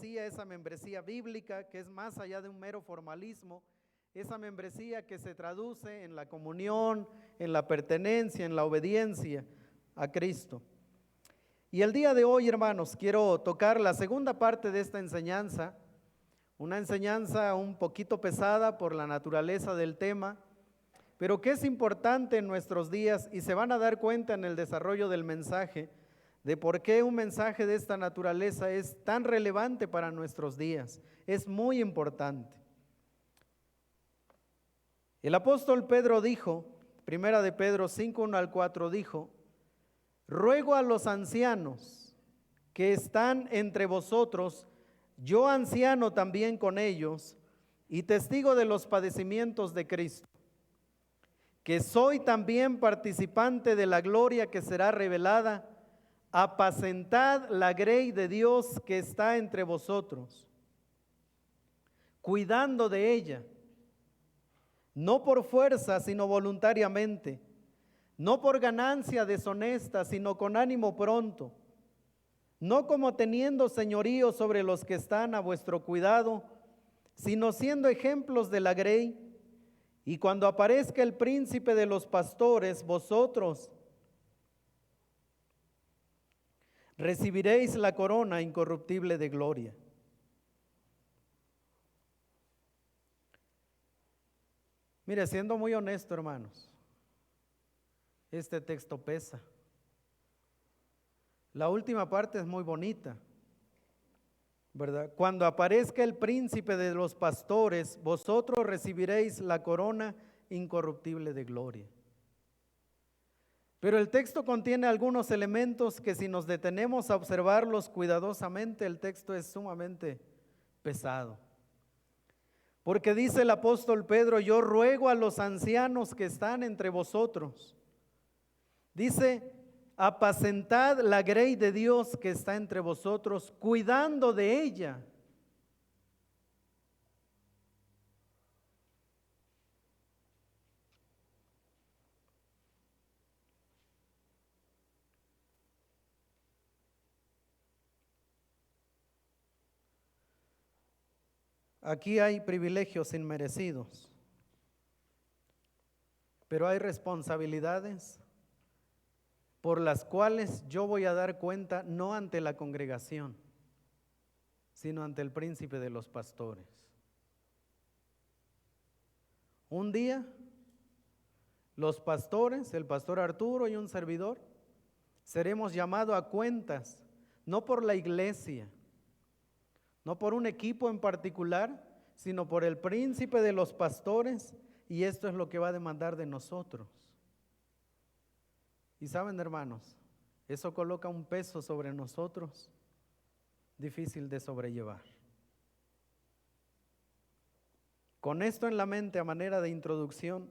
esa membresía bíblica que es más allá de un mero formalismo, esa membresía que se traduce en la comunión, en la pertenencia, en la obediencia a Cristo. Y el día de hoy, hermanos, quiero tocar la segunda parte de esta enseñanza, una enseñanza un poquito pesada por la naturaleza del tema, pero que es importante en nuestros días y se van a dar cuenta en el desarrollo del mensaje de por qué un mensaje de esta naturaleza es tan relevante para nuestros días. Es muy importante. El apóstol Pedro dijo, primera de Pedro 5, 1 al 4, dijo: ruego a los ancianos que están entre vosotros, yo anciano también con ellos, y testigo de los padecimientos de Cristo, que soy también participante de la gloria que será revelada. Apacentad la grey de Dios que está entre vosotros, cuidando de ella, no por fuerza, sino voluntariamente, no por ganancia deshonesta, sino con ánimo pronto, no como teniendo señorío sobre los que están a vuestro cuidado, sino siendo ejemplos de la grey. Y cuando aparezca el príncipe de los pastores, vosotros recibiréis la corona incorruptible de gloria. Mire, siendo muy honesto, hermanos, este texto pesa. La última parte es muy bonita, ¿verdad? Cuando aparezca el príncipe de los pastores, vosotros recibiréis la corona incorruptible de gloria. Pero el texto contiene algunos elementos que si nos detenemos a observarlos cuidadosamente, el texto es sumamente pesado. Porque dice el apóstol Pedro: yo ruego a los ancianos que están entre vosotros. Dice: apacentad la grey de Dios que está entre vosotros, cuidando de ella. Aquí hay privilegios inmerecidos, pero hay responsabilidades por las cuales yo voy a dar cuenta no ante la congregación, sino ante el príncipe de los pastores. Un día, los pastores, el pastor Arturo y un servidor, seremos llamados a cuentas, no por la iglesia, no por un equipo en particular, sino por el príncipe de los pastores, y esto es lo que va a demandar de nosotros. Y saben, hermanos, eso coloca un peso sobre nosotros difícil de sobrellevar. Con esto en la mente, a manera de introducción,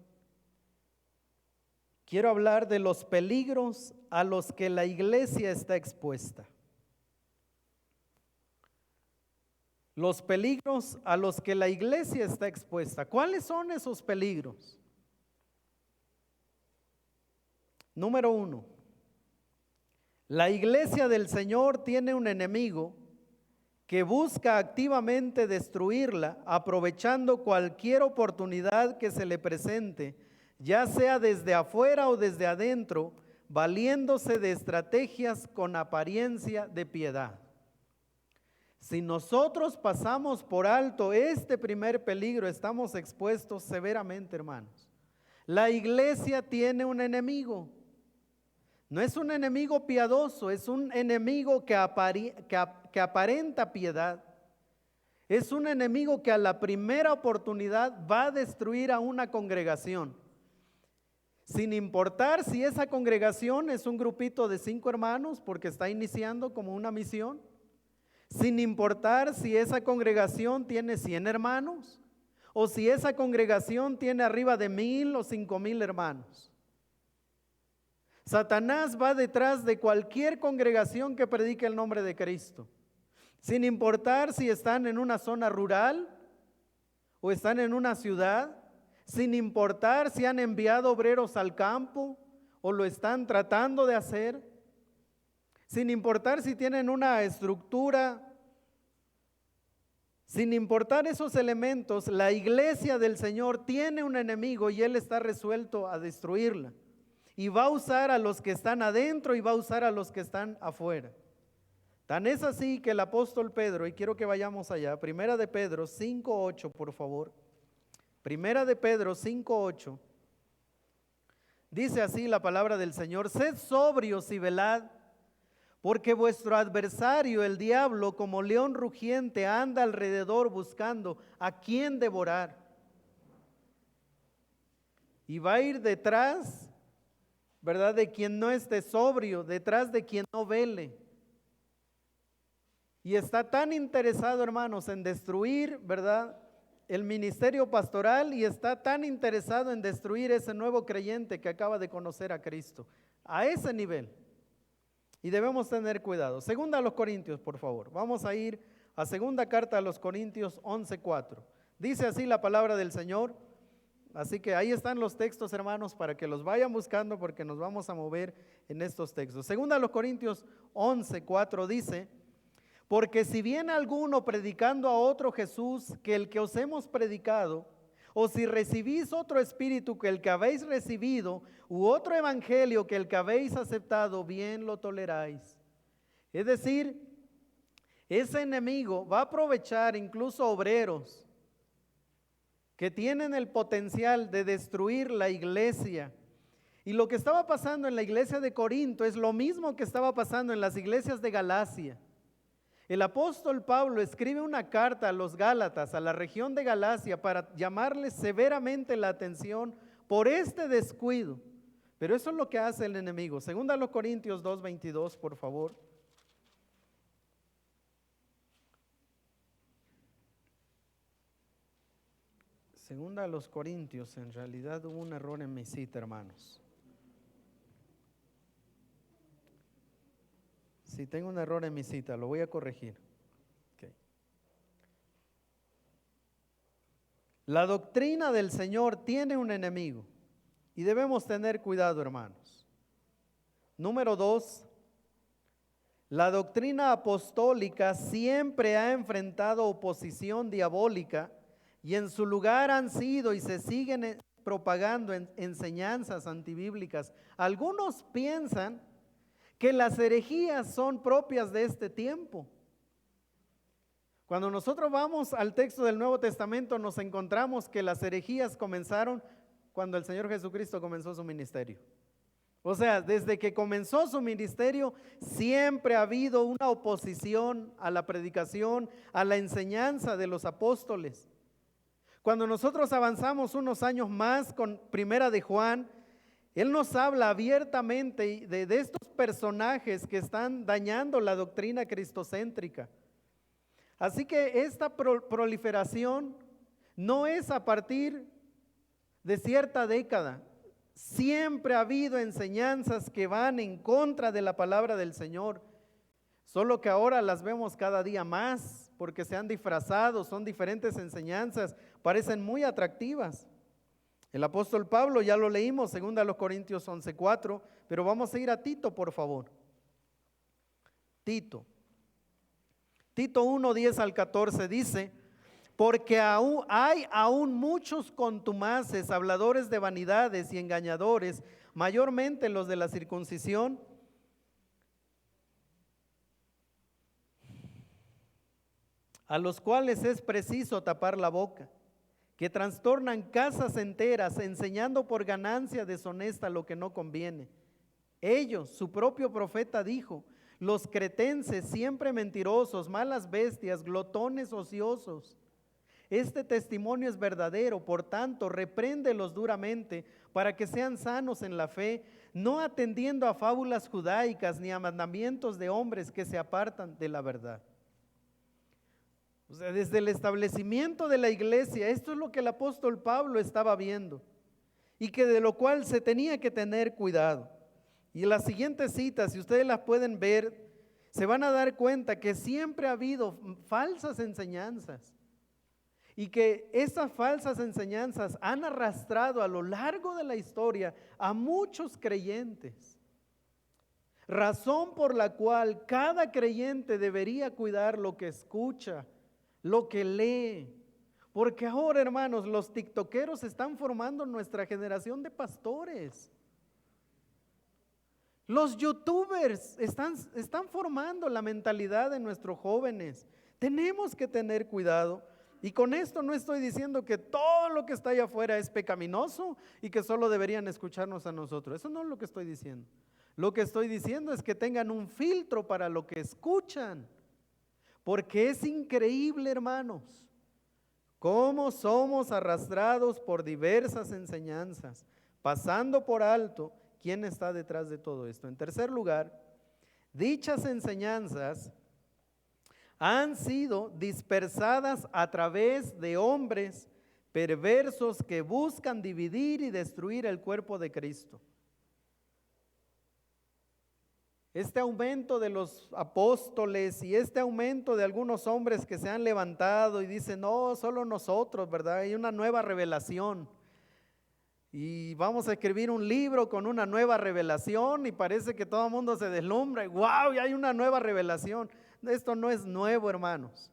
quiero hablar de los peligros a los que la iglesia está expuesta. Los peligros a los que la iglesia está expuesta. ¿Cuáles son esos peligros? Número 1, la iglesia del Señor tiene un enemigo que busca activamente destruirla, aprovechando cualquier oportunidad que se le presente, ya sea desde afuera o desde adentro, valiéndose de estrategias con apariencia de piedad. Si nosotros pasamos por alto este primer peligro, estamos expuestos severamente, hermanos. La iglesia tiene un enemigo. No es un enemigo piadoso, es un enemigo que aparenta piedad. Es un enemigo que a la primera oportunidad va a destruir a una congregación. Sin importar si esa congregación es un grupito de 5 hermanos porque está iniciando como una misión. Sin importar si esa congregación tiene 100 hermanos o si esa congregación tiene arriba de 1000 o 5000 hermanos. Satanás va detrás de cualquier congregación que predique el nombre de Cristo, sin importar si están en una zona rural o están en una ciudad, sin importar si han enviado obreros al campo o lo están tratando de hacer, sin importar si tienen una estructura Sin importar esos elementos, la iglesia del Señor tiene un enemigo y Él está resuelto a destruirla. Y va a usar a los que están adentro y va a usar a los que están afuera. Tan es así que el apóstol Pedro, y quiero que vayamos allá, Primera de Pedro 5:8, por favor. Primera de Pedro 5:8. Dice así la palabra del Señor: sed sobrios y velad, porque vuestro adversario, el diablo, como león rugiente, anda alrededor buscando a quien devorar. Y va a ir detrás, ¿verdad?, de quien no esté sobrio, detrás de quien no vele. Y está tan interesado, hermanos, en destruir, ¿verdad?, el ministerio pastoral, y está tan interesado en destruir ese nuevo creyente que acaba de conocer a Cristo. A ese nivel. Y debemos tener cuidado. Segunda a los Corintios, por favor. Vamos a ir a segunda carta a los Corintios 11:4. Dice así la palabra del Señor. Así que ahí están los textos, hermanos, para que los vayan buscando, porque nos vamos a mover en estos textos. Segunda a los Corintios 11:4 dice: porque si viene alguno predicando a otro Jesús que el que os hemos predicado, o si recibís otro espíritu que el que habéis recibido, u otro evangelio que el que habéis aceptado, bien lo toleráis. Es decir, ese enemigo va a aprovechar incluso obreros que tienen el potencial de destruir la iglesia. Y lo que estaba pasando en la iglesia de Corinto es lo mismo que estaba pasando en las iglesias de Galacia. El apóstol Pablo escribe una carta a los Gálatas, a la región de Galacia, para llamarles severamente la atención por este descuido. Pero eso es lo que hace el enemigo. Segunda a los Corintios 2:22, por favor. Segunda a los Corintios, en realidad hubo un error en mi cita, hermanos. Si tengo un error en mi cita, lo voy a corregir. Okay. La doctrina del Señor tiene un enemigo y debemos tener cuidado, hermanos. Número 2, la doctrina apostólica siempre ha enfrentado oposición diabólica y en su lugar han sido y se siguen propagando enseñanzas antibíblicas. Algunos piensan que las herejías son propias de este tiempo. Cuando nosotros vamos al texto del Nuevo Testamento, nos encontramos que las herejías comenzaron cuando el Señor Jesucristo comenzó su ministerio. O sea, desde que comenzó su ministerio, siempre ha habido una oposición a la predicación, a la enseñanza de los apóstoles. Cuando nosotros avanzamos unos años más con Primera de Juan, él nos habla abiertamente de estos personajes que están dañando la doctrina cristocéntrica. Así que esta proliferación no es a partir de cierta década. Siempre ha habido enseñanzas que van en contra de la palabra del Señor, solo que ahora las vemos cada día más porque se han disfrazado, son diferentes enseñanzas, parecen muy atractivas. El apóstol Pablo, ya lo leímos, segunda a los Corintios 11:4, pero vamos a ir a Tito, por favor. Tito 1:10 al 14 dice: porque hay aún muchos contumaces, habladores de vanidades y engañadores, mayormente los de la circuncisión, a los cuales es preciso tapar la boca, que trastornan casas enteras, enseñando por ganancia deshonesta lo que no conviene. Ellos, su propio profeta dijo: los cretenses, siempre mentirosos, malas bestias, glotones ociosos. Este testimonio es verdadero, por tanto, repréndelos duramente para que sean sanos en la fe, no atendiendo a fábulas judaicas ni a mandamientos de hombres que se apartan de la verdad. O sea, desde el establecimiento de la iglesia, esto es lo que el apóstol Pablo estaba viendo y que de lo cual se tenía que tener cuidado. Y en las siguientes citas, si ustedes las pueden ver, se van a dar cuenta que siempre ha habido falsas enseñanzas y que esas falsas enseñanzas han arrastrado a lo largo de la historia a muchos creyentes. Razón por la cual cada creyente debería cuidar lo que escucha, lo que lee. Porque ahora, hermanos, los tiktokeros están formando nuestra generación de pastores. Los youtubers están formando la mentalidad de nuestros jóvenes. Tenemos que tener cuidado. Y con esto no estoy diciendo que todo lo que está allá afuera es pecaminoso y que solo deberían escucharnos a nosotros. Eso no es lo que estoy diciendo. Lo que estoy diciendo es que tengan un filtro para lo que escuchan. Porque es increíble, hermanos, cómo somos arrastrados por diversas enseñanzas, pasando por alto quién está detrás de todo esto. En tercer lugar, dichas enseñanzas han sido dispersadas a través de hombres perversos que buscan dividir y destruir el cuerpo de Cristo. Este aumento de los apóstoles y este aumento de algunos hombres que se han levantado y dicen, no, solo nosotros, ¿verdad? Hay una nueva revelación. Y vamos a escribir un libro con una nueva revelación y parece que todo el mundo se deslumbra. Y ¡wow! Ya hay una nueva revelación. Esto no es nuevo, hermanos.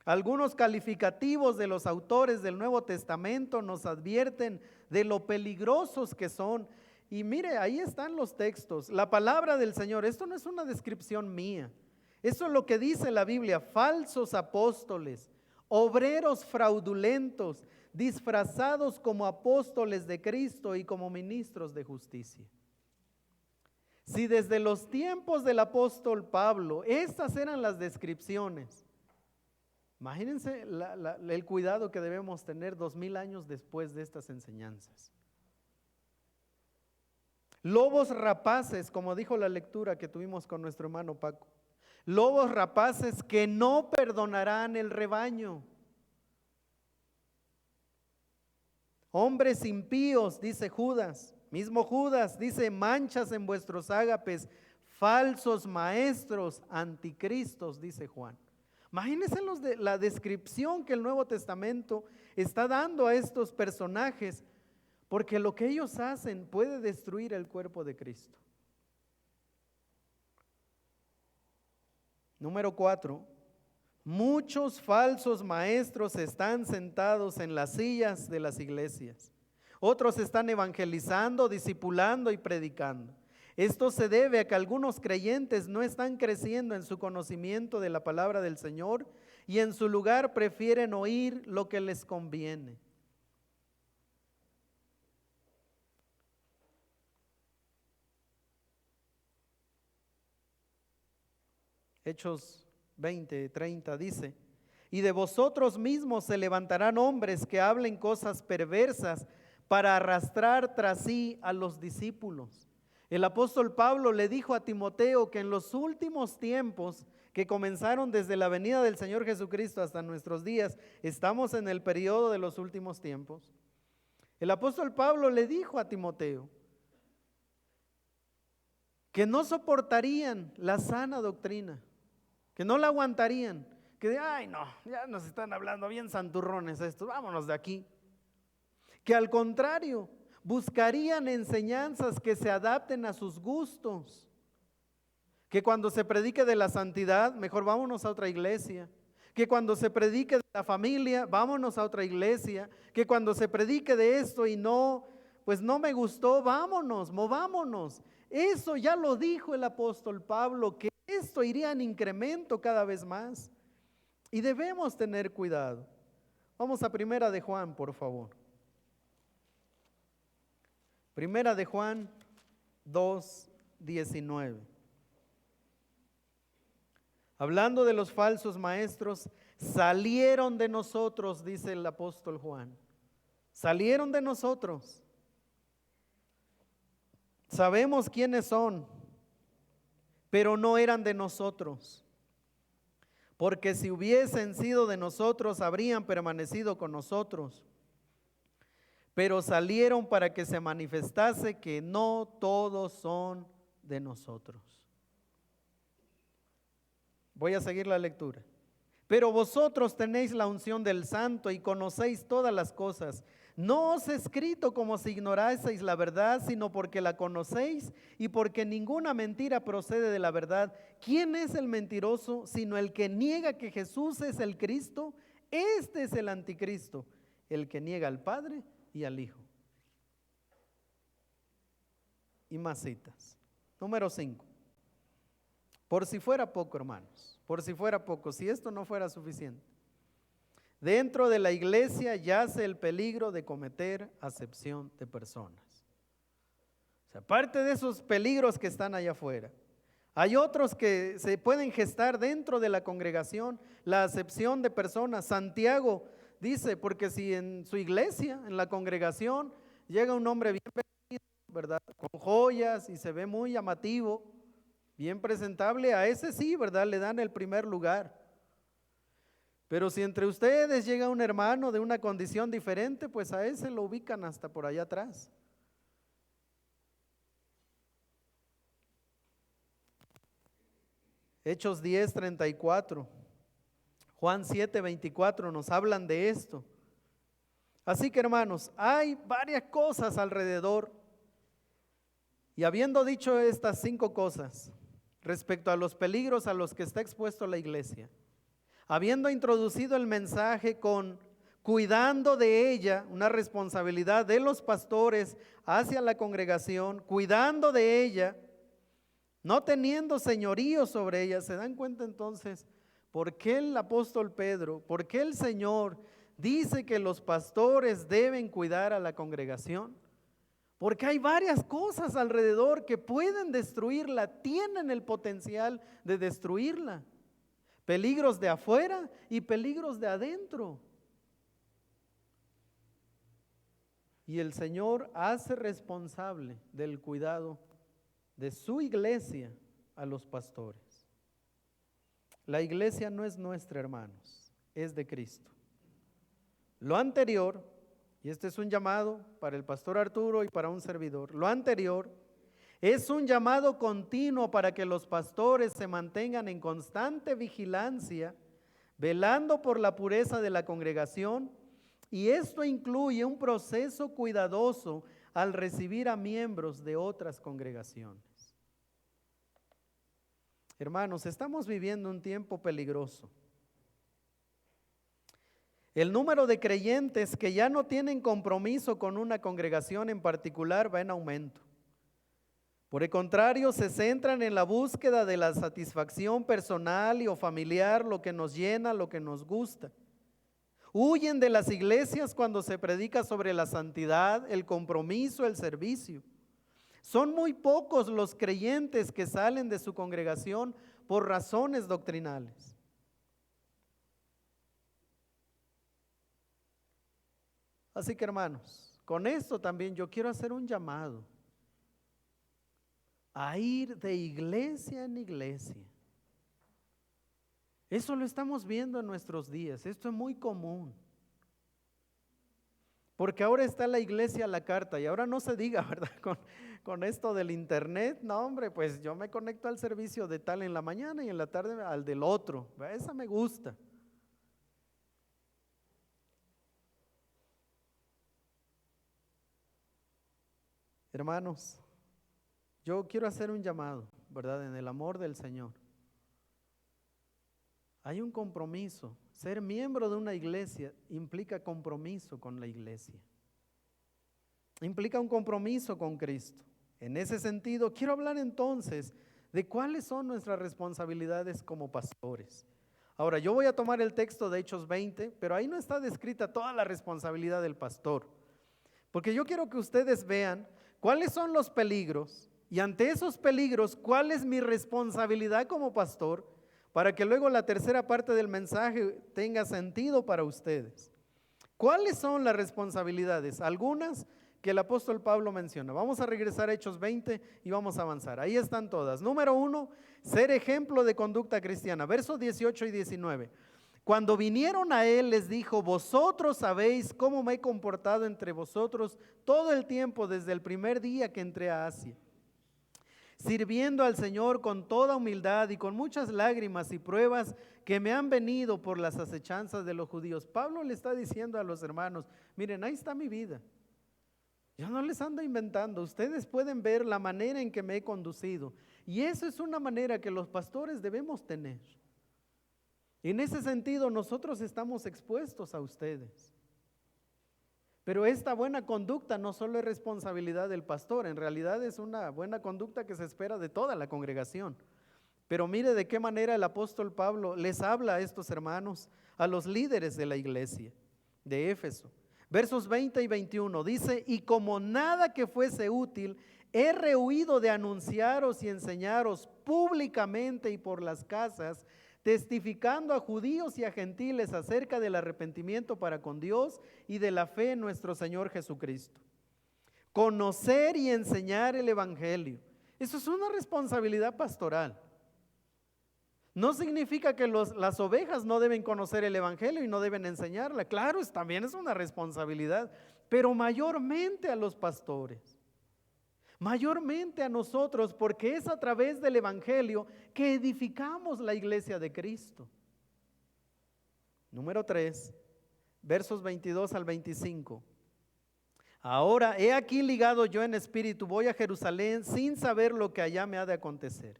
Algunos calificativos de los autores del Nuevo Testamento nos advierten de lo peligrosos que son. Y mire, ahí están los textos, la palabra del Señor. Esto no es una descripción mía. Eso es lo que dice la Biblia: falsos apóstoles, obreros fraudulentos, disfrazados como apóstoles de Cristo y como ministros de justicia. Si desde los tiempos del apóstol Pablo estas eran las descripciones, imagínense el cuidado que debemos tener 2000 años después de estas enseñanzas. Lobos rapaces, como dijo la lectura que tuvimos con nuestro hermano Paco. Lobos rapaces que no perdonarán el rebaño. Hombres impíos, dice Judas. Mismo Judas dice, manchas en vuestros ágapes, falsos maestros, anticristos, dice Juan. Imagínense la descripción que el Nuevo Testamento está dando a estos personajes, porque lo que ellos hacen puede destruir el cuerpo de Cristo. Número 4, muchos falsos maestros están sentados en las sillas de las iglesias. Otros están evangelizando, discipulando y predicando. Esto se debe a que algunos creyentes no están creciendo en su conocimiento de la palabra del Señor y en su lugar prefieren oír lo que les conviene. Hechos 20:30 dice, y de vosotros mismos se levantarán hombres que hablen cosas perversas para arrastrar tras sí a los discípulos. El apóstol Pablo le dijo a Timoteo que en los últimos tiempos que comenzaron desde la venida del Señor Jesucristo hasta nuestros días, estamos en el periodo de los últimos tiempos. El apóstol Pablo le dijo a Timoteo que no soportarían la sana doctrina, que no la aguantarían, que ay no, ya nos están hablando bien santurrones estos, vámonos de aquí. Que al contrario, buscarían enseñanzas que se adapten a sus gustos. Que cuando se predique de la santidad, mejor vámonos a otra iglesia. Que cuando se predique de la familia, vámonos a otra iglesia. Que cuando se predique de esto y no, pues no me gustó, vámonos, movámonos. Eso ya lo dijo el apóstol Pablo, que esto iría en incremento cada vez más. Y debemos tener cuidado. Vamos a Primera de Juan, por favor. Primera de Juan 2:19. Hablando de los falsos maestros, salieron de nosotros, dice el apóstol Juan. Salieron de nosotros. Sabemos quiénes son, pero no eran de nosotros. Porque si hubiesen sido de nosotros, habrían permanecido con nosotros. Pero salieron para que se manifestase que no todos son de nosotros. Voy a seguir la lectura. Pero vosotros tenéis la unción del Santo y conocéis todas las cosas. No os he escrito como si ignoraseis la verdad, sino porque la conocéis y porque ninguna mentira procede de la verdad. ¿Quién es el mentiroso sino el que niega que Jesús es el Cristo? Este es el anticristo, el que niega al Padre y al Hijo. Y más citas. Número 5. Por si fuera poco, hermanos, por si fuera poco, si esto no fuera suficiente. Dentro de la iglesia yace el peligro de cometer acepción de personas. O sea, aparte de esos peligros que están allá afuera, hay otros que se pueden gestar dentro de la congregación, la acepción de personas. Santiago dice, porque si en su iglesia, en la congregación, llega un hombre bien vestido, ¿verdad? Con joyas y se ve muy llamativo, bien presentable, a ese sí, ¿verdad? Le dan el primer lugar. Pero si entre ustedes llega un hermano de una condición diferente, pues a ese lo ubican hasta por allá atrás. Hechos 10:34, Juan 7:24 nos hablan de esto. Así que, hermanos, hay varias cosas alrededor. Y habiendo dicho estas 5 cosas respecto a los peligros a los que está expuesto la iglesia, habiendo introducido el mensaje con cuidando de ella, una responsabilidad de los pastores hacia la congregación, cuidando de ella, no teniendo señorío sobre ella, ¿se dan cuenta entonces por qué el apóstol Pedro, por qué el Señor dice que los pastores deben cuidar a la congregación? Porque hay varias cosas alrededor que pueden destruirla, tienen el potencial de destruirla. Peligros de afuera y peligros de adentro. Y el Señor hace responsable del cuidado de su iglesia a los pastores. La iglesia no es nuestra, hermanos, es de Cristo. Lo anterior, y este es un llamado para el pastor Arturo y para un servidor, lo anterior es un llamado continuo para que los pastores se mantengan en constante vigilancia, velando por la pureza de la congregación, y esto incluye un proceso cuidadoso al recibir a miembros de otras congregaciones. Hermanos, estamos viviendo un tiempo peligroso. El número de creyentes que ya no tienen compromiso con una congregación en particular va en aumento. Por el contrario, se centran en la búsqueda de la satisfacción personal y o familiar, lo que nos llena, lo que nos gusta. Huyen de las iglesias cuando se predica sobre la santidad, el compromiso, el servicio. Son muy pocos los creyentes que salen de su congregación por razones doctrinales. Así que, hermanos, con esto también yo quiero hacer un llamado a ir de iglesia en iglesia. Eso lo estamos viendo en nuestros días, esto es muy común. Porque ahora está la iglesia a la carta y ahora no se diga, ¿verdad? Con esto del internet, no hombre, pues yo me conecto al servicio de tal en la mañana y en la tarde al del otro, esa me gusta. Hermanos, yo quiero hacer un llamado, ¿verdad? En el amor del Señor. Hay un compromiso. Ser miembro de una iglesia implica compromiso con la iglesia. Implica un compromiso con Cristo. En ese sentido, quiero hablar entonces de cuáles son nuestras responsabilidades como pastores. Ahora, yo voy a tomar el texto de Hechos 20, pero ahí no está descrita toda la responsabilidad del pastor. Porque yo quiero que ustedes vean cuáles son los peligros y ante esos peligros, cuál es mi responsabilidad como pastor, para que luego la tercera parte del mensaje tenga sentido para ustedes. ¿Cuáles son las responsabilidades? Algunas que el apóstol Pablo menciona. Vamos a regresar a Hechos 20 y vamos a avanzar. Ahí están todas. Número 1, ser ejemplo de conducta cristiana. Versos 18 y 19. Cuando vinieron a él les dijo, vosotros sabéis cómo me he comportado entre vosotros todo el tiempo desde el primer día que entré a Asia, sirviendo al Señor con toda humildad y con muchas lágrimas y pruebas que me han venido por las acechanzas de los judíos. Pablo le está diciendo a los hermanos, miren, ahí está mi vida. Yo no les ando inventando, ustedes pueden ver la manera en que me he conducido. Y eso es una manera que los pastores debemos tener. En ese sentido, nosotros estamos expuestos a ustedes. Pero esta buena conducta no solo es responsabilidad del pastor, en realidad es una buena conducta que se espera de toda la congregación. Pero mire de qué manera el apóstol Pablo les habla a estos hermanos, a los líderes de la iglesia de Éfeso. Versos 20 y 21 dice, y como nada que fuese útil, he rehuido de anunciaros y enseñaros públicamente y por las casas, testificando a judíos y a gentiles acerca del arrepentimiento para con Dios y de la fe en nuestro Señor Jesucristo. Conocer y enseñar el evangelio. Eso es una responsabilidad pastoral. No significa que las ovejas no deben conocer el evangelio y no deben enseñarla. Claro, también es una responsabilidad, pero mayormente a los pastores. Mayormente a nosotros, porque es a través del evangelio que edificamos la iglesia de Cristo. Número 3, versos 22 al 25. Ahora he aquí ligado yo en espíritu, voy a Jerusalén sin saber lo que allá me ha de acontecer.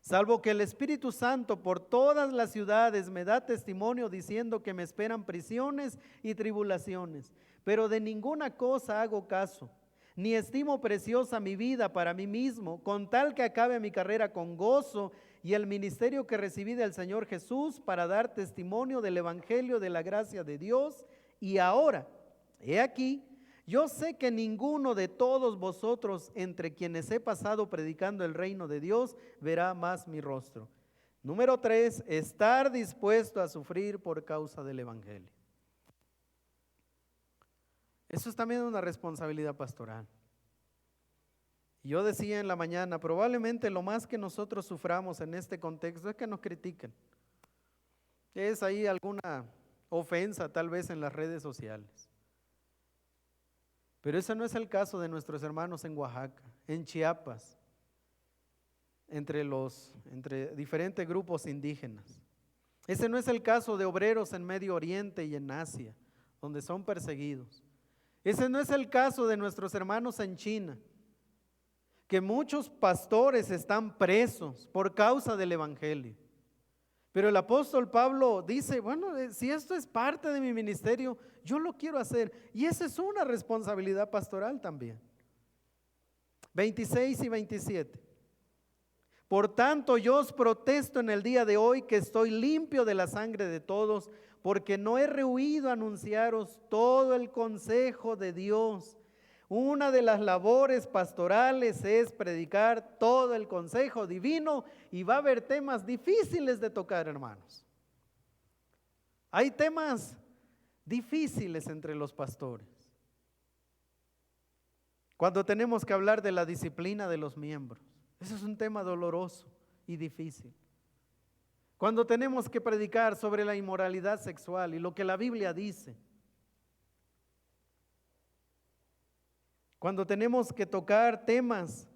Salvo que el Espíritu Santo por todas las ciudades me da testimonio diciendo que me esperan prisiones y tribulaciones. Pero de ninguna cosa hago caso, ni estimo preciosa mi vida para mí mismo, con tal que acabe mi carrera con gozo y el ministerio que recibí del Señor Jesús para dar testimonio del Evangelio de la gracia de Dios. Y ahora, he aquí, yo sé que ninguno de todos vosotros entre quienes he pasado predicando el reino de Dios verá más mi rostro. Número 3, estar dispuesto a sufrir por causa del Evangelio. Eso es también una responsabilidad pastoral. Yo decía en la mañana, probablemente lo más que nosotros suframos en este contexto es que nos critiquen. Es ahí alguna ofensa tal vez en las redes sociales. Pero ese no es el caso de nuestros hermanos en Oaxaca, en Chiapas, entre diferentes grupos indígenas. Ese no es el caso de obreros en Medio Oriente y en Asia, donde son perseguidos. Ese no es el caso de nuestros hermanos en China, que muchos pastores están presos por causa del evangelio. Pero el apóstol Pablo dice, bueno, si esto es parte de mi ministerio, yo lo quiero hacer. Y esa es una responsabilidad pastoral también. 26 y 27. Por tanto, yo os protesto en el día de hoy que estoy limpio de la sangre de todos, porque no he rehuido anunciaros todo el consejo de Dios. Una de las labores pastorales es predicar todo el consejo divino y va a haber temas difíciles de tocar, hermanos. Hay temas difíciles entre los pastores. Cuando tenemos que hablar de la disciplina de los miembros, eso es un tema doloroso y difícil. Cuando tenemos que predicar sobre la inmoralidad sexual y lo que la Biblia dice. Cuando tenemos que tocar temas,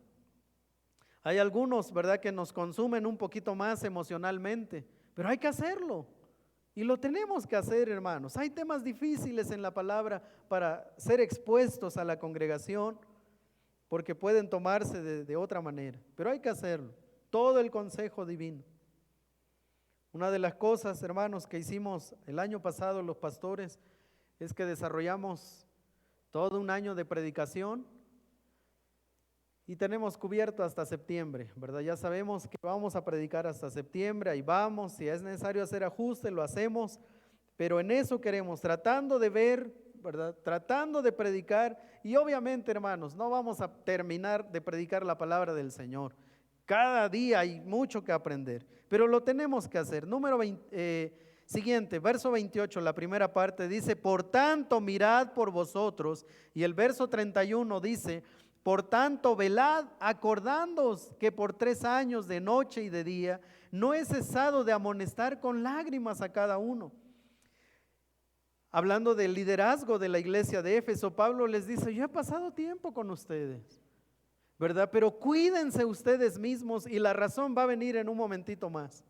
hay algunos, ¿verdad?, que nos consumen un poquito más emocionalmente, pero hay que hacerlo. Y lo tenemos que hacer, hermanos. Hay temas difíciles en la palabra para ser expuestos a la congregación, porque pueden tomarse de otra manera, pero hay que hacerlo. Todo el consejo divino. Una de las cosas, hermanos, que hicimos el año pasado los pastores es que desarrollamos todo un año de predicación y tenemos cubierto hasta septiembre, ¿verdad? Ya sabemos que vamos a predicar hasta septiembre, ahí vamos, si es necesario hacer ajustes, lo hacemos, pero en eso queremos, tratando de ver, ¿verdad? Tratando de predicar y obviamente, hermanos, no vamos a terminar de predicar la palabra del Señor. Cada día hay mucho que aprender, pero lo tenemos que hacer. Siguiente, verso 28, la primera parte dice, por tanto mirad por vosotros, y el verso 31 dice, por tanto velad, acordándoos que por 3 años de noche y de día no he cesado de amonestar con lágrimas a cada uno. Hablando del liderazgo de la iglesia de Éfeso, Pablo les dice, yo he pasado tiempo con ustedes. ¿verdad? Pero cuídense ustedes mismos y la razón va a venir en un momentito más.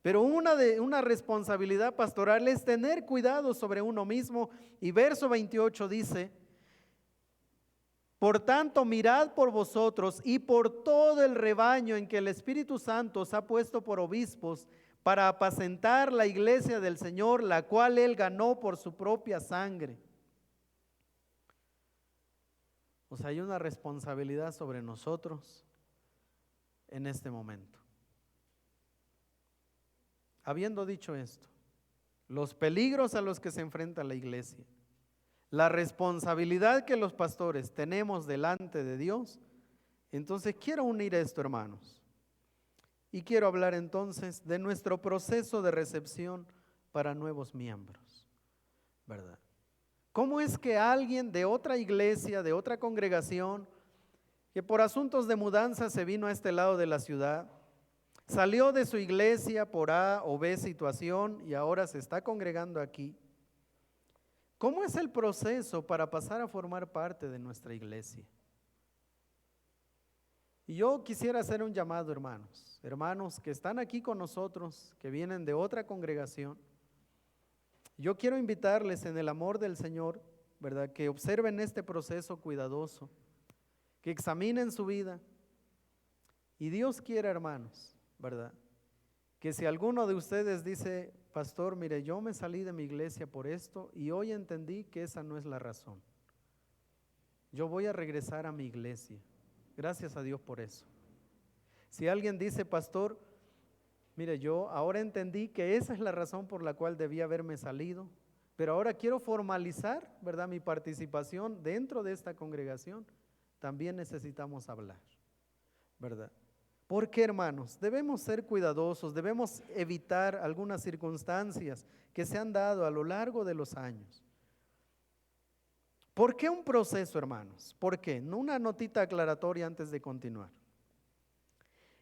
Pero una responsabilidad pastoral es tener cuidado sobre uno mismo. Y verso 28 dice: por tanto, mirad por vosotros y por todo el rebaño en que el Espíritu Santo os ha puesto por obispos para apacentar la iglesia del Señor, la cual Él ganó por su propia sangre. O sea, hay una responsabilidad sobre nosotros en este momento. Habiendo dicho esto, los peligros a los que se enfrenta la iglesia, la responsabilidad que los pastores tenemos delante de Dios, entonces quiero unir esto, hermanos. Y quiero hablar entonces de nuestro proceso de recepción para nuevos miembros, ¿verdad? ¿Cómo es que alguien de otra iglesia, de otra congregación, que por asuntos de mudanza se vino a este lado de la ciudad, salió de su iglesia por A o B situación y ahora se está congregando aquí? ¿Cómo es el proceso para pasar a formar parte de nuestra iglesia? Y yo quisiera hacer un llamado, hermanos que están aquí con nosotros, que vienen de otra congregación. Yo quiero invitarles en el amor del Señor, ¿verdad?, que observen este proceso cuidadoso, que examinen su vida. Y Dios quiere, hermanos, ¿verdad?, que si alguno de ustedes dice: pastor, mire, yo me salí de mi iglesia por esto y hoy entendí que esa no es la razón. Yo voy a regresar a mi iglesia. Gracias a Dios por eso. Si alguien dice: pastor, mire, yo ahora entendí que esa es la razón por la cual debía haberme salido, pero ahora quiero formalizar, ¿verdad?, mi participación dentro de esta congregación. También necesitamos hablar, ¿verdad? Porque, hermanos, debemos ser cuidadosos, debemos evitar algunas circunstancias que se han dado a lo largo de los años. ¿Por qué un proceso, hermanos? ¿Por qué? Una notita aclaratoria antes de continuar.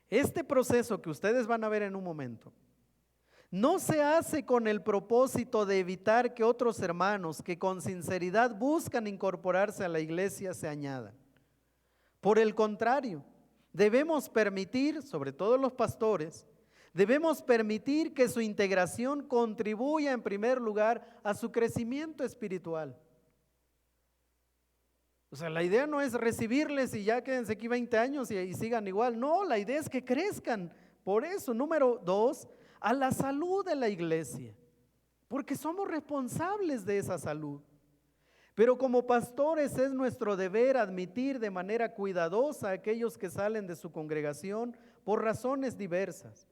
Este proceso que ustedes van a ver en un momento no se hace con el propósito de evitar que otros hermanos que con sinceridad buscan incorporarse a la iglesia se añadan. Por el contrario, debemos permitir, sobre todo los pastores, debemos permitir que su integración contribuya en primer lugar a su crecimiento espiritual. O sea, la idea no es recibirles y ya quédense aquí 20 años y sigan igual. No, la idea es que crezcan. Por eso, número 2, a la salud de la iglesia, porque somos responsables de esa salud. Pero como pastores es nuestro deber admitir de manera cuidadosa a aquellos que salen de su congregación por razones diversas.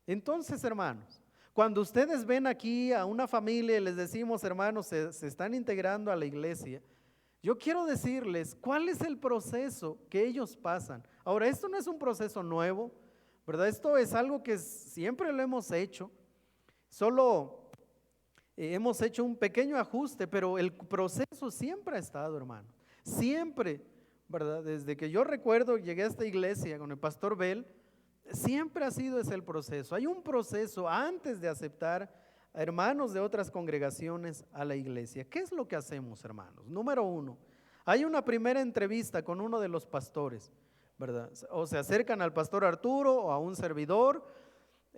Entonces, hermanos, cuando ustedes ven aquí a una familia y les decimos: hermanos, se están integrando a la iglesia, yo quiero decirles cuál es el proceso que ellos pasan. Ahora, esto no es un proceso nuevo, ¿verdad? Esto es algo que siempre lo hemos hecho, solo hemos hecho un pequeño ajuste, pero el proceso siempre ha estado, hermano. Siempre, ¿verdad? Desde que yo recuerdo, llegué a esta iglesia con el pastor Bell, siempre ha sido ese el proceso. Hay un proceso antes de aceptar a hermanos de otras congregaciones a la iglesia. ¿Qué es lo que hacemos, hermanos? Número 1, hay una primera entrevista con uno de los pastores, ¿verdad? O se acercan al pastor Arturo o a un servidor,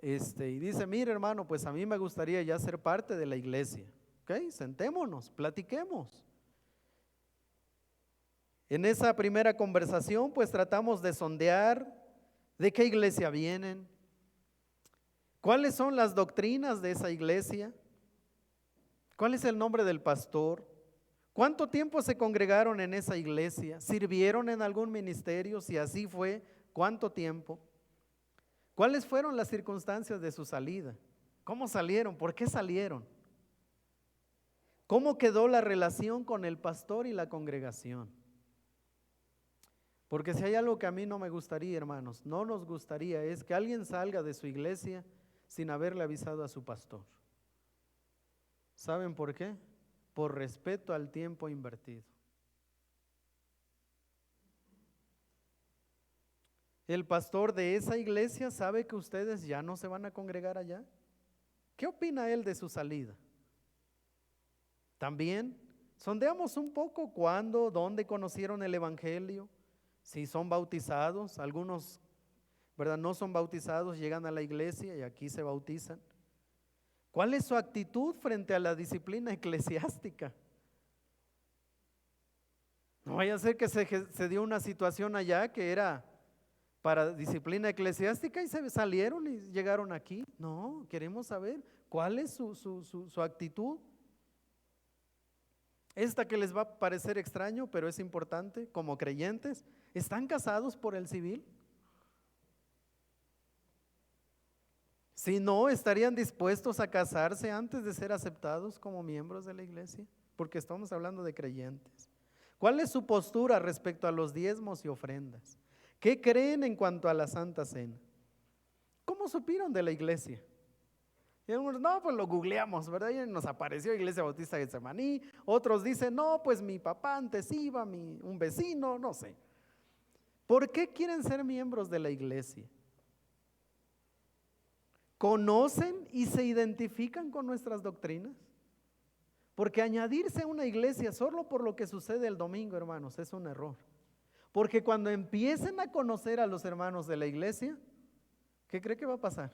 y dice: mire, hermano, pues a mí me gustaría ya ser parte de la iglesia. Ok, sentémonos, platiquemos. En esa primera conversación, pues tratamos de sondear de qué iglesia vienen, cuáles son las doctrinas de esa iglesia, cuál es el nombre del pastor, cuánto tiempo se congregaron en esa iglesia, sirvieron en algún ministerio, si así fue, cuánto tiempo, cuáles fueron las circunstancias de su salida, cómo salieron, por qué salieron, cómo quedó la relación con el pastor y la congregación. Porque si hay algo que a mí no me gustaría, hermanos, no nos gustaría, es que alguien salga de su iglesia sin haberle avisado a su pastor. ¿Saben por qué? Por respeto al tiempo invertido. El pastor de esa iglesia sabe que ustedes ya no se van a congregar allá. ¿Qué opina él de su salida? También sondeamos un poco cuándo, dónde conocieron el evangelio, Si son bautizados, algunos, ¿verdad?, no son bautizados, llegan a la iglesia y aquí se bautizan. ¿Cuál es su actitud frente a la disciplina eclesiástica? No vaya a ser que se dio una situación allá que era para disciplina eclesiástica y se salieron y llegaron aquí. No, queremos saber cuál es su actitud. Esta que les va a parecer extraño, pero es importante, como creyentes, ¿están casados por el civil? Si no, ¿estarían dispuestos a casarse antes de ser aceptados como miembros de la iglesia? Porque estamos hablando de creyentes. ¿Cuál es su postura respecto a los diezmos y ofrendas? ¿Qué creen en cuanto a la Santa Cena? ¿Cómo supieron de la iglesia? Y algunos, no, pues lo googleamos, ¿verdad? Y nos apareció Iglesia Bautista de Getsemaní. Otros dicen, no, pues mi papá antes iba, un vecino, no sé. ¿Por qué quieren ser miembros de la iglesia? ¿Conocen y se identifican con nuestras doctrinas? Porque añadirse a una iglesia solo por lo que sucede el domingo, hermanos, es un error. Porque cuando empiecen a conocer a los hermanos de la iglesia, ¿qué cree que va a pasar?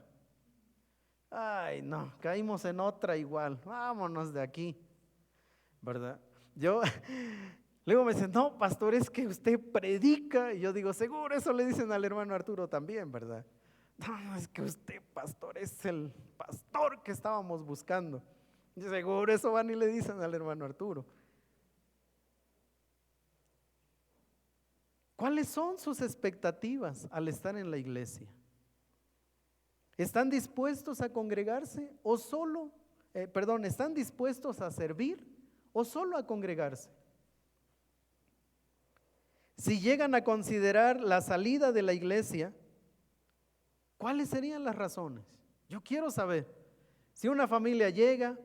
Ay, no, caímos en otra igual, vámonos de aquí, ¿verdad? Luego me dicen, no, pastor, es que usted predica. Y yo digo, seguro, eso le dicen al hermano Arturo también, ¿verdad? No, es que usted, pastor, es el pastor que estábamos buscando. Y seguro, eso van y le dicen al hermano Arturo. ¿Cuáles son sus expectativas al estar en la iglesia? ¿Están dispuestos a congregarse o solo, están dispuestos a servir o solo a congregarse? Si llegan a considerar la salida de la iglesia, ¿cuáles serían las razones? Yo quiero saber. Si una familia llega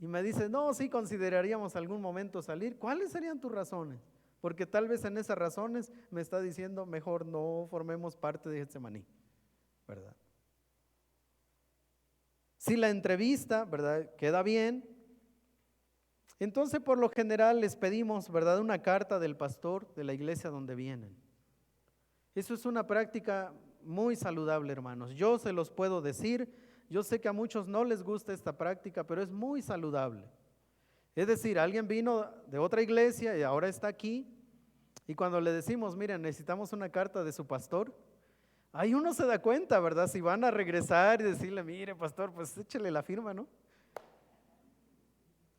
y me dice, no, sí consideraríamos algún momento salir, ¿cuáles serían tus razones? Porque tal vez en esas razones me está diciendo, mejor no formemos parte de Getsemaní, ¿verdad? Si la entrevista, ¿verdad?, queda bien, entonces por lo general les pedimos, ¿verdad?, una carta del pastor de la iglesia donde vienen. Eso es una práctica muy saludable, hermanos. Yo se los puedo decir, yo sé que a muchos no les gusta esta práctica, pero es muy saludable. Es decir, alguien vino de otra iglesia y ahora está aquí, y cuando le decimos, miren, necesitamos una carta de su pastor, ahí uno se da cuenta, ¿verdad? Si van a regresar y decirle, mire, pastor, pues échele la firma, ¿no?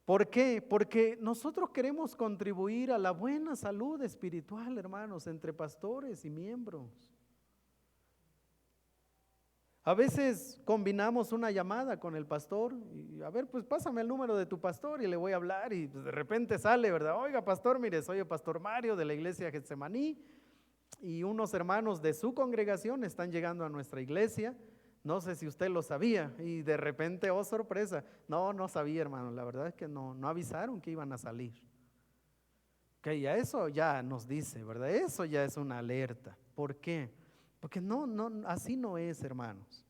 ¿Por qué? Porque nosotros queremos contribuir a la buena salud espiritual, hermanos, entre pastores y miembros. A veces combinamos una llamada con el pastor y a ver, pues pásame el número de tu pastor y le voy a hablar y pues de repente sale, ¿verdad? Oiga, pastor, mire, soy el pastor Mario de la iglesia Getsemaní y unos hermanos de su congregación están llegando a nuestra iglesia. No sé si usted lo sabía y de repente, oh sorpresa, no sabía, hermano, la verdad es que no avisaron que iban a salir. Ok, ya eso ya nos dice, ¿verdad? Eso ya es una alerta. ¿Por qué? Porque así no es, hermanos.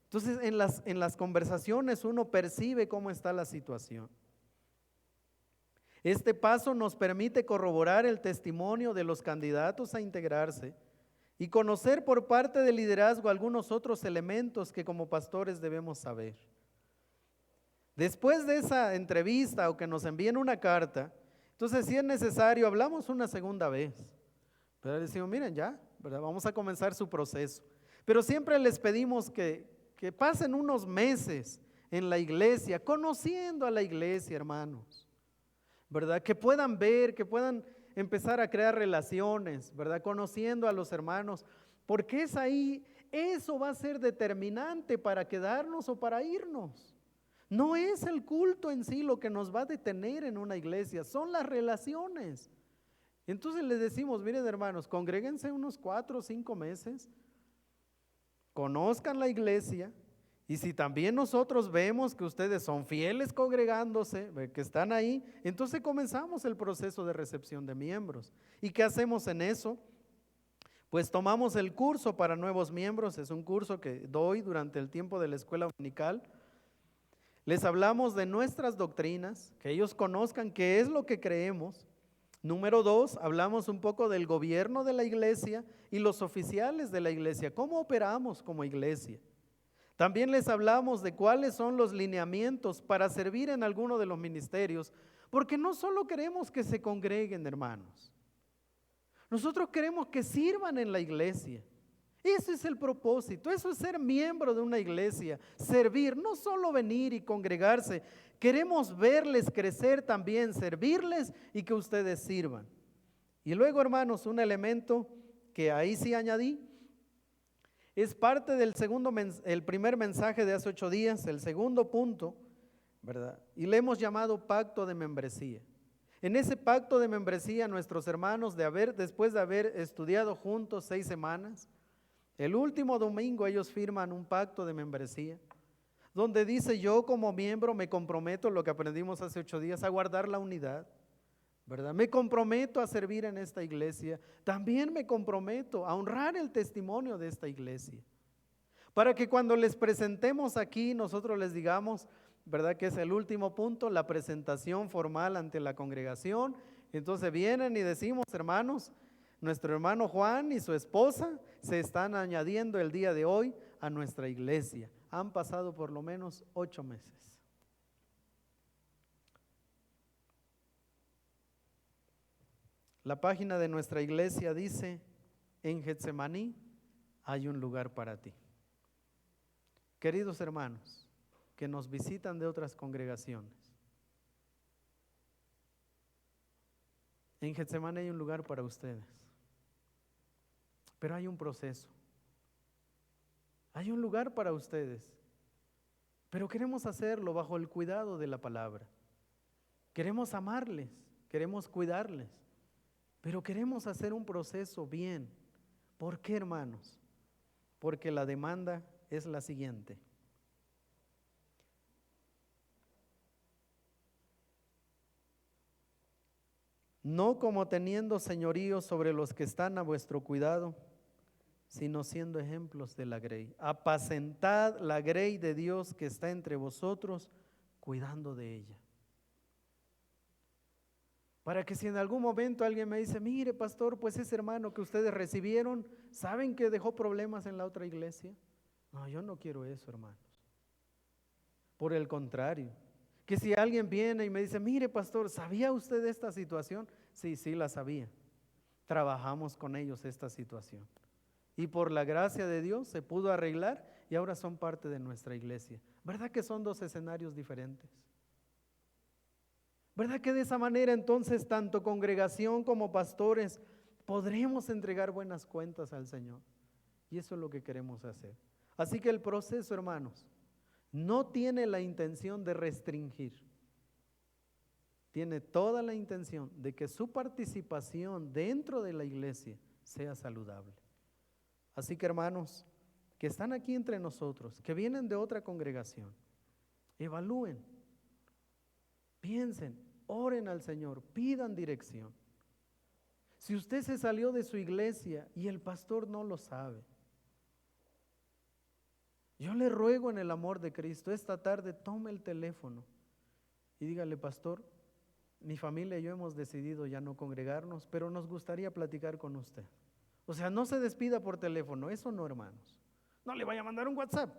Entonces en las conversaciones uno percibe cómo está la situación. Este paso nos permite corroborar el testimonio de los candidatos a integrarse y conocer por parte del liderazgo algunos otros elementos que como pastores debemos saber. Después de esa entrevista o que nos envíen una carta, entonces si es necesario hablamos una segunda vez. Pero decimos, miren ya, ¿verdad? Vamos a comenzar su proceso. Pero siempre les pedimos que pasen unos meses en la iglesia, conociendo a la iglesia, hermanos, ¿verdad? Que puedan ver, que puedan empezar a crear relaciones, ¿verdad? Conociendo a los hermanos, porque es ahí, eso va a ser determinante para quedarnos o para irnos. No es el culto en sí lo que nos va a detener en una iglesia, son las relaciones. Entonces les decimos, miren hermanos, congréguense unos 4 o 5 meses, conozcan la iglesia, y si también nosotros vemos que ustedes son fieles congregándose, que están ahí, entonces comenzamos el proceso de recepción de miembros. ¿Y qué hacemos en eso? Pues tomamos el curso para nuevos miembros, es un curso que doy durante el tiempo de la escuela dominical. Les hablamos de nuestras doctrinas, que ellos conozcan qué es lo que creemos. Número 2, hablamos un poco del gobierno de la iglesia y los oficiales de la iglesia. ¿Cómo operamos como iglesia? También les hablamos de cuáles son los lineamientos para servir en alguno de los ministerios, porque no solo queremos que se congreguen, hermanos. Nosotros queremos que sirvan en la iglesia. Ese es el propósito, eso es ser miembro de una iglesia, servir, no solo venir y congregarse. Queremos verles crecer también, servirles y que ustedes sirvan. Y luego, hermanos, un elemento que ahí sí añadí, es parte del el primer mensaje de hace 8 días, el segundo punto, ¿verdad? Y le hemos llamado pacto de membresía. En ese pacto de membresía, nuestros hermanos, después de haber estudiado juntos 6 semanas, el último domingo ellos firman un pacto de membresía, donde dice: yo como miembro me comprometo, lo que aprendimos hace 8 días, a guardar la unidad, ¿verdad? Me comprometo a servir en esta iglesia. También me comprometo a honrar el testimonio de esta iglesia, para que cuando les presentemos aquí, nosotros les digamos, ¿verdad? Que es el último punto, la presentación formal ante la congregación. Entonces vienen y decimos: hermanos, nuestro hermano Juan y su esposa se están añadiendo el día de hoy a nuestra iglesia. Han pasado por lo menos 8 meses. La página de nuestra iglesia dice: en Getsemaní hay un lugar para ti. Queridos hermanos que nos visitan de otras congregaciones, en Getsemaní hay un lugar para ustedes. Pero hay un proceso. Hay un lugar para ustedes. Pero queremos hacerlo bajo el cuidado de la palabra. Queremos amarles, queremos cuidarles, pero queremos hacer un proceso bien. ¿Por qué, hermanos? Porque la demanda es la siguiente. No como teniendo señorío sobre los que están a vuestro cuidado, sino siendo ejemplos de la grey. Apacentad la grey de Dios que está entre vosotros, cuidando de ella. Para que si en algún momento alguien me dice: mire, pastor, pues ese hermano que ustedes recibieron, ¿saben que dejó problemas en la otra iglesia? No, yo no quiero eso, hermanos. Por el contrario, que si alguien viene y me dice: mire, pastor, ¿sabía usted de esta situación? Sí, la sabía. Trabajamos con ellos esta situación. Y por la gracia de Dios se pudo arreglar y ahora son parte de nuestra iglesia. ¿Verdad que son 2 escenarios diferentes? ¿Verdad que de esa manera entonces tanto congregación como pastores podremos entregar buenas cuentas al Señor? Y eso es lo que queremos hacer. Así que el proceso, hermanos, no tiene la intención de restringir. Tiene toda la intención de que su participación dentro de la iglesia sea saludable. Así que, hermanos, que están aquí entre nosotros, que vienen de otra congregación, evalúen, piensen, oren al Señor, pidan dirección. Si usted se salió de su iglesia y el pastor no lo sabe, yo le ruego en el amor de Cristo, esta tarde tome el teléfono y dígale: pastor, mi familia y yo hemos decidido ya no congregarnos, pero nos gustaría platicar con usted. O sea, no se despida por teléfono, eso no, hermanos. No le vaya a mandar un WhatsApp,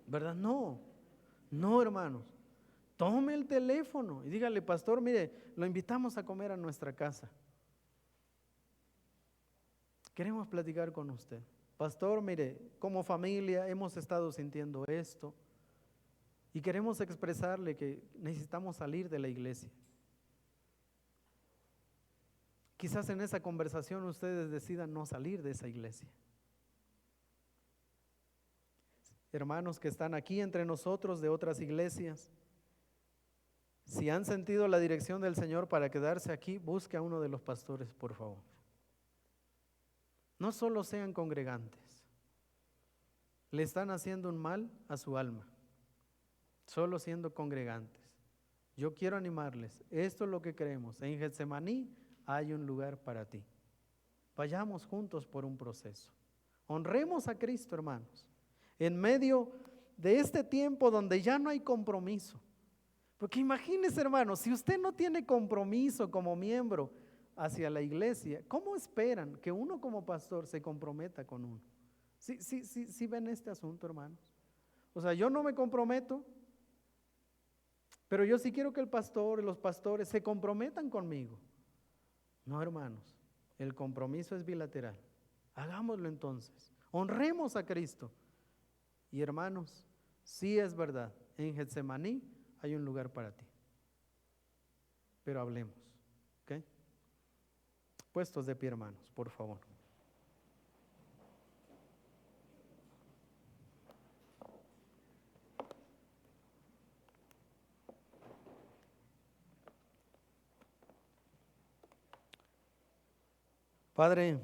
¿verdad? No, hermanos. Tome el teléfono y dígale: pastor, mire, lo invitamos a comer a nuestra casa. Queremos platicar con usted. Pastor, mire, como familia hemos estado sintiendo esto y queremos expresarle que necesitamos salir de la iglesia. Quizás en esa conversación ustedes decidan no salir de esa iglesia. Hermanos que están aquí entre nosotros de otras iglesias, si han sentido la dirección del Señor para quedarse aquí, busque a uno de los pastores, por favor. No solo sean congregantes, le están haciendo un mal a su alma, solo siendo congregantes. Yo quiero animarles, esto es lo que creemos. En Getsemaní hay un lugar para ti. Vayamos juntos por un proceso. Honremos a Cristo, hermanos, en medio de este tiempo donde ya no hay compromiso. Porque imagínese, hermano, si usted no tiene compromiso como miembro hacia la iglesia, ¿cómo esperan que uno como pastor se comprometa con uno? Sí ven este asunto, hermanos. O sea, yo no me comprometo, pero yo sí quiero que el pastor y los pastores se comprometan conmigo. No, hermanos, el compromiso es bilateral. Hagámoslo entonces. Honremos a Cristo. Y hermanos, sí es verdad, en Getsemaní hay un lugar para ti. Pero hablemos, ¿ok? Puestos de pie, hermanos, por favor. Padre,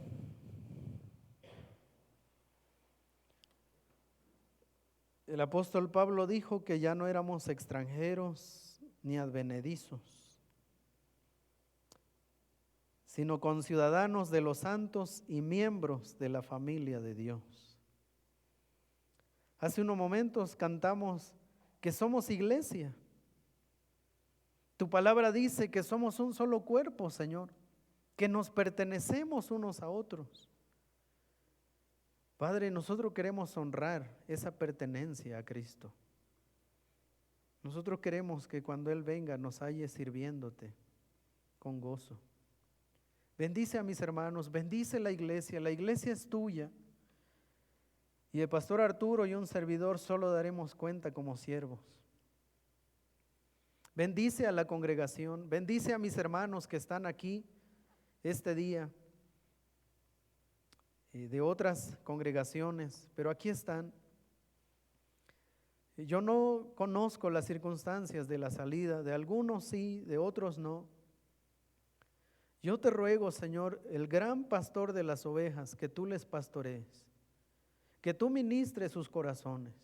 el apóstol Pablo dijo que ya no éramos extranjeros ni advenedizos, sino conciudadanos de los santos y miembros de la familia de Dios. Hace unos momentos cantamos que somos iglesia. Tu palabra dice que somos un solo cuerpo, Señor, que nos pertenecemos unos a otros. Padre, nosotros queremos honrar esa pertenencia a Cristo. Nosotros queremos que cuando Él venga nos halle sirviéndote con gozo. Bendice a mis hermanos, bendice la iglesia es tuya. Y el pastor Arturo y un servidor solo daremos cuenta como siervos. Bendice a la congregación, bendice a mis hermanos que están aquí este día, de otras congregaciones, pero aquí están. Yo no conozco las circunstancias de la salida, de algunos sí, de otros no. Yo te ruego, Señor, el gran pastor de las ovejas, que tú les pastorees, que tú ministres sus corazones,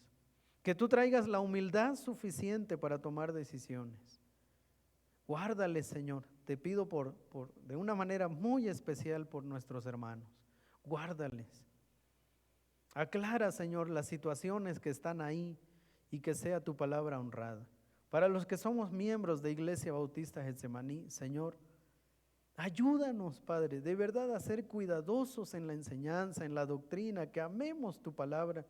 que tú traigas la humildad suficiente para tomar decisiones. Guárdales, Señor, te pido de una manera muy especial por nuestros hermanos. Guárdales. Aclara, Señor, las situaciones que están ahí y que sea tu palabra honrada. Para los que somos miembros de Iglesia Bautista Getsemaní, Señor, ayúdanos, Padre, de verdad a ser cuidadosos en la enseñanza, en la doctrina, que amemos tu palabra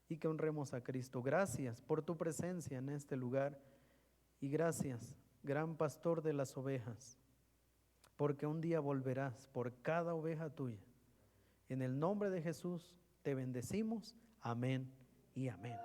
y que honremos a Cristo. Gracias por tu presencia en este lugar y gracias, gran pastor de las ovejas, porque un día volverás por cada oveja tuya. En el nombre de Jesús te bendecimos. Amén y amén.